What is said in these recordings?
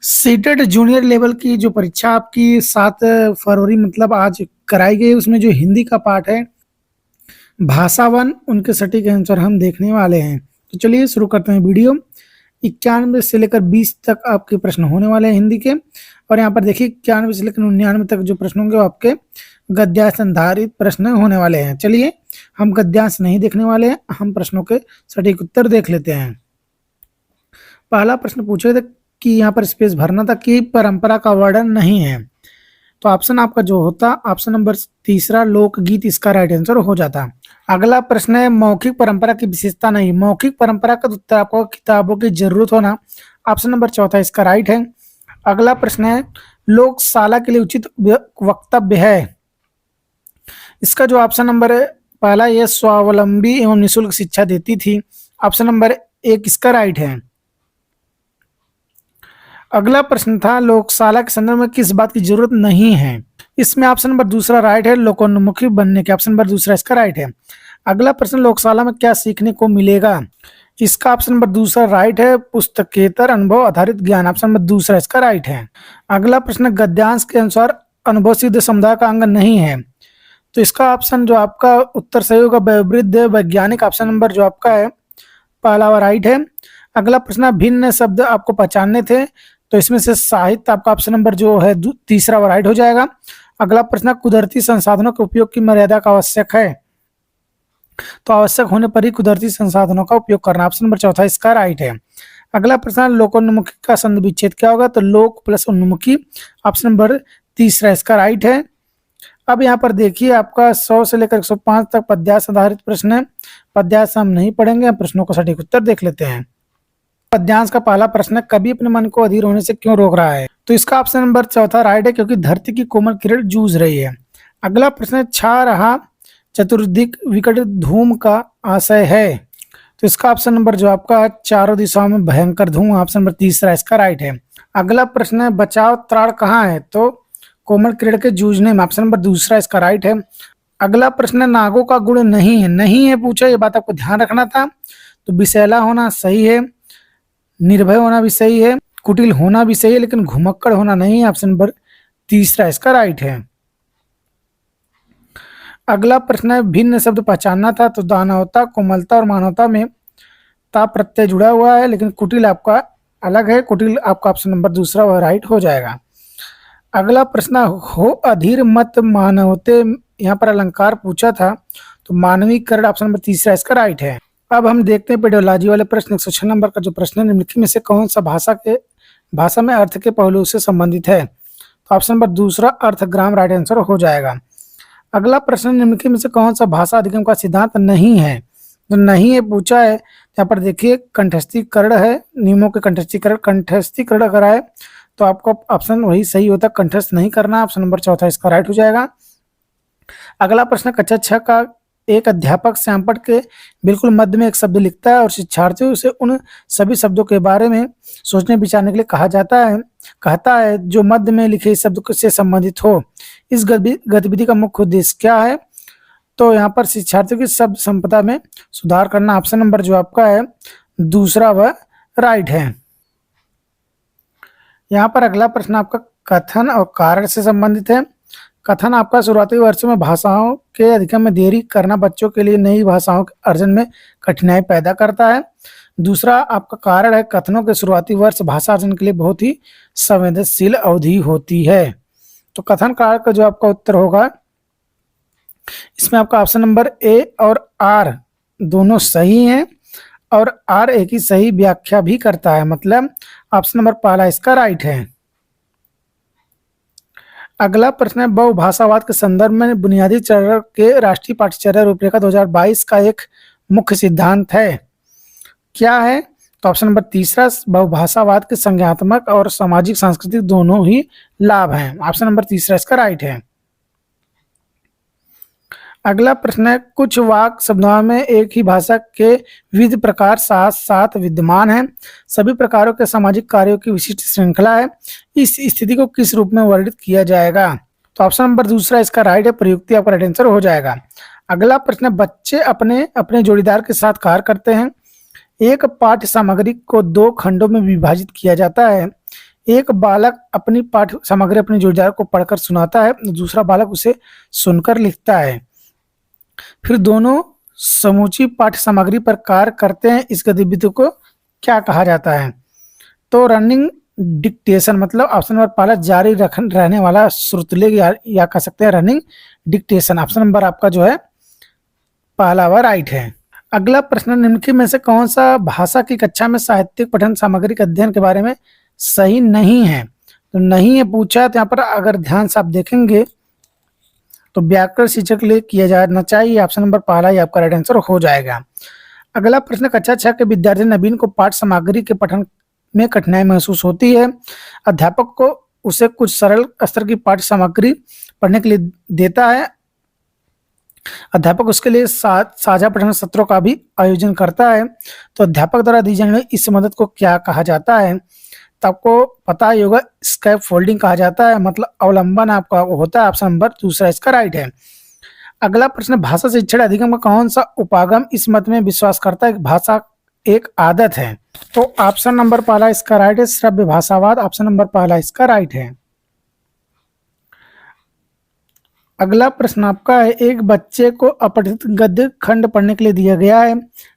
CTET junior level की जो परीक्षा आपकी 7 फरवरी मतलब आज कराई गई, उसमें जो हिंदी का पार्ट है भाषा वन, उनके सटीक आंसर हम देखने वाले हैं। तो चलिए शुरू करते हैं वीडियो। 91 से लेकर 20 तक आपके प्रश्न होने वाले हैं हिंदी के। और यहाँ पर देखिए 91 से लेकर 99 तक जो प्रश्न होंगे वो आपके गद्यांश आधारित प्रश्न होने वाले हैं। चलिए हम गद्यांश नहीं देखने वाले हैं, हम प्रश्नों के सटीक उत्तर देख लेते हैं। पहला प्रश्न पूछे थे कि यहाँ पर स्पेस भरना था कि परंपरा का वर्णन नहीं है, तो ऑप्शन आपका जो होता ऑप्शन नंबर तीसरा लोकगीत इसका राइट आंसर हो जाता। अगला प्रश्न है मौखिक परंपरा की विशेषता नहीं। मौखिक परंपरा का उत्तर आपको किताबों की जरूरत होना, ऑप्शन नंबर चौथा इसका राइट है। अगला प्रश्न है लोकशाला के लिए उचित वक्तव्य है, इसका जो ऑप्शन नंबर है पहला यह स्वावलंबी एवं निःशुल्क शिक्षा देती थी, ऑप्शन नंबर 1 इसका राइट है। अगला प्रश्न था लोकशाला के संदर्भ में किस बात की जरूरत नहीं है, इसमें ऑप्शन नंबर दूसरा राइट है, लोकोन्मुखी बनने के, ऑप्शन नंबर दूसरा इसका राइट है। अगला प्रश्न लोकशाला में क्या सीखने को मिलेगा, इसका ऑप्शन नंबर दूसरा राइट है, पुस्तकेतर अनुभव आधारित ज्ञान, ऑप्शन नंबर दूसरा इसका राइट है। अगला प्रश्न गद्यांश के अनुसार अनुभव सिद्ध समुदाय का अंग नहीं है, तो इसका ऑप्शन जो आपका उत्तर सही होगा वयोवृद्ध वैज्ञानिक, ऑप्शन नंबर जो आपका है पहला राइट है। अगला प्रश्न भिन्न शब्द आपको पहचानने थे, तो इसमें से साहित्य आपका ऑप्शन नंबर जो है तीसरा राइट हो जाएगा। अगला प्रश्न कुदरती संसाधनों के उपयोग की मर्यादा का आवश्यक है, तो आवश्यक होने पर ही कुदरती संसाधनों का उपयोग करना, ऑप्शन नंबर चौथा इसका राइट है। अगला प्रश्न लोकोन्मुखी का संधि विच्छेद क्या होगा, तो लोक प्लस उन्मुखी, ऑप्शन नंबर तीसरा इसका राइट है। अब यहाँ पर देखिए आपका 100 से लेकर 105 तक पद्यांश आधारित प्रश्न है। पद्यांश हम नहीं पढ़ेंगे, हम प्रश्नों का सटीक उत्तर देख लेते हैं। पद्यांश का पहला प्रश्न कवि अपने मन को अधीर होने से क्यों रोक रहा है, तो इसका ऑप्शन नंबर चौथा राइट है, क्योंकि धरती की कोमल किरण जूझ रही है। अगला प्रश्न छा रहा चतुर्दिक विकट धूम का आशय है, तो इसका ऑप्शन नंबर जो आपका चारों दिशाओं में भयंकर धूम, ऑप्शन नंबर तीसरा इसका राइट है। अगला प्रश्न है बचाव त्राण कहाँ है, तो कोमल किरण के जूझने में, ऑप्शन नंबर दूसरा इसका राइट है। अगला प्रश्न नागों का गुण नहीं है, नहीं है पूछा, ये बात आपको ध्यान रखना था। तो विषैला होना सही है, निर्भय होना भी सही है, कुटिल होना भी सही है, लेकिन घुमक्कड़ होना नहीं है, ऑप्शन नंबर तीसरा इसका राइट है। अगला प्रश्न है भिन्न शब्द पहचानना था, तो दानवता कोमलता और मानवता में ता प्रत्यय जुड़ा हुआ है, लेकिन कुटिल आपका अलग है, कुटिल आपका ऑप्शन नंबर दूसरा वह राइट हो जाएगा। अगला प्रश्न हो अधीर मत मानवते, यहाँ पर अलंकार पूछा था, तो मानवीकरण ऑप्शन नंबर तीसरा इसका राइट है। अब हम देखते हैं पेडोलॉजी वाले प्रश्न 106 नंबर का जो प्रश्न है निम्नलिखित में से कौन सा भाषा में अर्थ के पहलू से संबंधित है, तो ऑप्शन नंबर दूसरा अर्थग्राम राइट आंसर हो जाएगा। अगला प्रश्न निम्नलिखित में से कौन सा भाषा अधिगम का सिद्धांत नहीं है, तो नहीं है पूछा है। यहाँ पर देखिए कंठस्थीकरण है, नियमों के कंठस्थीकरण अगर है तो आपका ऑप्शन वही सही होता, कंठस्थ नहीं करना, ऑप्शन नंबर चौथा इसका राइट हो जाएगा। अगला प्रश्न कक्षा 6 का एक अध्यापक श्यामपट्ट के बिल्कुल मध्य में एक शब्द लिखता है और शिक्षार्थियों से उन सभी शब्दों के बारे में सोचने विचारने के लिए कहता है जो मध्य में लिखे इस शब्द से संबंधित हो। इस गतिविधि का मुख्य उद्देश्य क्या है, तो यहाँ पर शिक्षार्थियों की शब्द संपदा में सुधार करना, ऑप्शन नंबर जो आपका है दूसरा वह राइट है। यहाँ पर अगला प्रश्न आपका कथन और कारण से संबंधित है। कथन आपका शुरुआती वर्षों में भाषाओं के अधिगम में देरी करना बच्चों के लिए नई भाषाओं के अर्जन में कठिनाई पैदा करता है। दूसरा आपका कारण है कथनों के शुरुआती वर्ष भाषा अर्जन के लिए बहुत ही संवेदनशील अवधि होती है। तो कथन कारक का जो आपका उत्तर होगा इसमें आपका ऑप्शन नंबर ए और आर दोनों सही हैं, और आर एक ही सही व्याख्या भी करता है, मतलब ऑप्शन नंबर पहला इसका राइट है। अगला प्रश्न है बहुभाषावाद के संदर्भ में बुनियादी चरण के राष्ट्रीय पाठ्यचर्या रूपरेखा 2022 का एक मुख्य सिद्धांत है, क्या है, तो ऑप्शन नंबर तीसरा बहुभाषावाद के संज्ञानात्मक और सामाजिक सांस्कृतिक दोनों ही लाभ हैं, ऑप्शन नंबर तीसरा इसका राइट है। अगला प्रश्न है कुछ वाक्य शब्दावली में एक ही भाषा के विविध प्रकार साथ साथ विद्यमान हैं, सभी प्रकारों के सामाजिक कार्यों की विशिष्ट श्रृंखला है, इस स्थिति को किस रूप में वर्णित किया जाएगा, तो ऑप्शन नंबर दूसरा इसका राइट है, प्रयुक्ति आपका राइट आंसर हो जाएगा। अगला प्रश्न बच्चे अपने अपने जोड़ीदार के साथ कार्य करते हैं, एक पाठ्य सामग्री को 2 खंडों में विभाजित किया जाता है, एक बालक अपनी पाठ्य सामग्री अपने जोड़ीदार को पढ़कर सुनाता है, दूसरा बालक उसे सुनकर लिखता है। फिर दोनों समूची पाठ्य सामग्री पर कार्य करते हैं। इस गतिविधि को क्या कहा जाता है? तो रनिंग डिक्टेशन, मतलब ऑप्शन नंबर पहला जारी रहने वाला श्रुतलेख, या कह सकते हैं रनिंग डिक्टेशन। ऑप्शन नंबर आपका जो है पहला व राइट है। अगला प्रश्न, निम्नलिखित में से कौन सा भाषा की कक्षा में साहित्यिक पठन सामग्री के अध्ययन के बारे में सही नहीं है? तो नहीं है पूछा, तो यहाँ पर अगर ध्यान से आप देखेंगे तो व्याकरण शिक्षक के लिए किया जाना चाहिए। ऑप्शन नंबर पहला ही आपका राइट आंसर हो जाएगा। अगला प्रश्न, कक्षा 6 के विद्यार्थी नवीन को पाठ सामग्री के पठन में कठिनाई महसूस होती है। अध्यापक को उसे कुछ सरल स्तर की पाठ्य सामग्री पढ़ने के लिए देता है। अध्यापक उसके लिए साझा पठन सत्रों का भी आयोजन करता है। तो अध्यापक द्वारा दी जाने वाली इस मदद को क्या कहा जाता है? तो आपको पता ही होगा, स्कैप फोल्डिंग कहा जाता है, मतलब अवलंबन आपका होता है। ऑप्शन नंबर दूसरा इसका राइट है। अगला प्रश्न, भाषा शिक्षण अधिगम का कौन सा उपागम इस मत में विश्वास करता है कि भाषा एक आदत है? तो ऑप्शन नंबर पहला इसका राइट है, श्रव्य भाषावाद। ऑप्शन नंबर पहला इसका राइट है। अगला प्रश्न आपका है, एक बच्चे को अपठित गद्य खंड पढ़ने के लिए दिया गया है।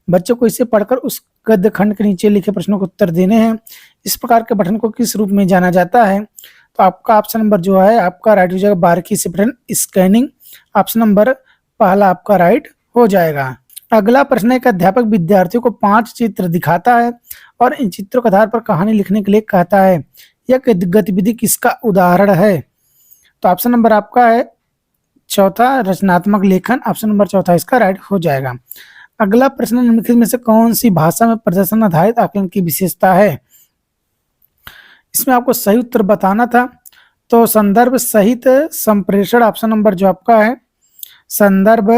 बच्चे को इसे पढ़कर उस गद्य खंड के नीचे लिखे प्रश्नों को उत्तर देने हैं। इस प्रकार के पठन को किस रूप में जाना जाता है? तो आपका ऑप्शन नंबर जो है आपका राइट हो जाएगा, बारीकी से पठन, स्कैनिंग। ऑप्शन नंबर पहला आपका राइट हो जाएगा। अगला प्रश्न, एक अध्यापक विद्यार्थियों को 5 चित्र दिखाता है और इन चित्रों के आधार पर कहानी लिखने के लिए कहता है। यह गतिविधि किसका उदाहरण है? तो ऑप्शन नंबर आपका है चौथा, रचनात्मक लेखन। ऑप्शन नंबर चौथा इसका राइट हो जाएगा। अगला प्रश्न, निम्नलिखित में से कौन सी भाषा में प्रदर्शन आधारित आकलन की विशेषता है? इसमें आपको सही उत्तर बताना था। तो संदर्भ सहित संप्रेषण, ऑप्शन नंबर जो आपका है संदर्भ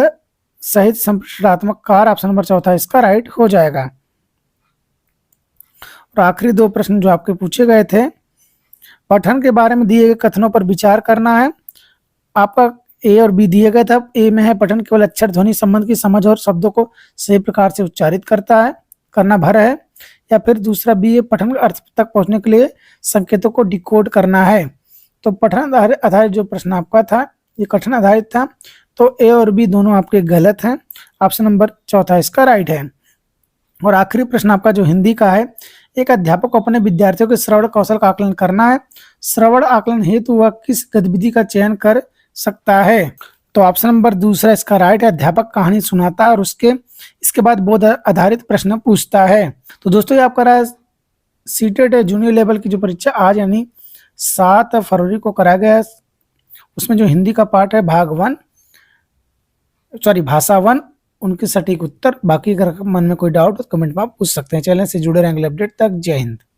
सहित संप्रेषणात्मक कार्य। ऑप्शन नंबर चौथा इसका राइट हो जाएगा। और आखिरी 2 प्रश्न जो आपके पूछे गए थे, पठन के बारे में दिए गए कथनों पर विचार करना है। आपका ए और बी दिए गए थे। ए में है, पठन केवल अक्षर ध्वनि संबंध की समझ और शब्दों को सही प्रकार से उच्चारित करना भर है। या फिर दूसरा बी है, पठन अर्थ तक पहुंचने के लिए संकेतों को डिकोड करना है। तो पठन आधारित जो प्रश्न आपका था ये कठिन आधारित था। तो ए और बी दोनों आपके गलत हैं। ऑप्शन नंबर चौथा इसका राइट है। और आखिरी प्रश्न आपका जो हिंदी का है, एक अध्यापक को अपने विद्यार्थियों के श्रवण कौशल का आकलन करना है। श्रवण आकलन हेतु वह किस गतिविधि का चयन कर सकता है? तो ऑप्शन नंबर दूसरा इसका राइट है, अध्यापक कहानी सुनाता है और इसके बाद बोध आधारित प्रश्न पूछता है। तो दोस्तों ये आपका रहा सीटेट जूनियर लेवल की जो परीक्षा आज यानी 7 फरवरी को कराया गया है। उसमें जो हिंदी का पार्ट है भाषा 1, उनके सटीक उत्तर। बाकी अगर मन में कोई डाउट हो तो कमेंट में आप पूछ सकते हैं। चैनल से जुड़े रहेंगे अपडेट तक। जय हिंद।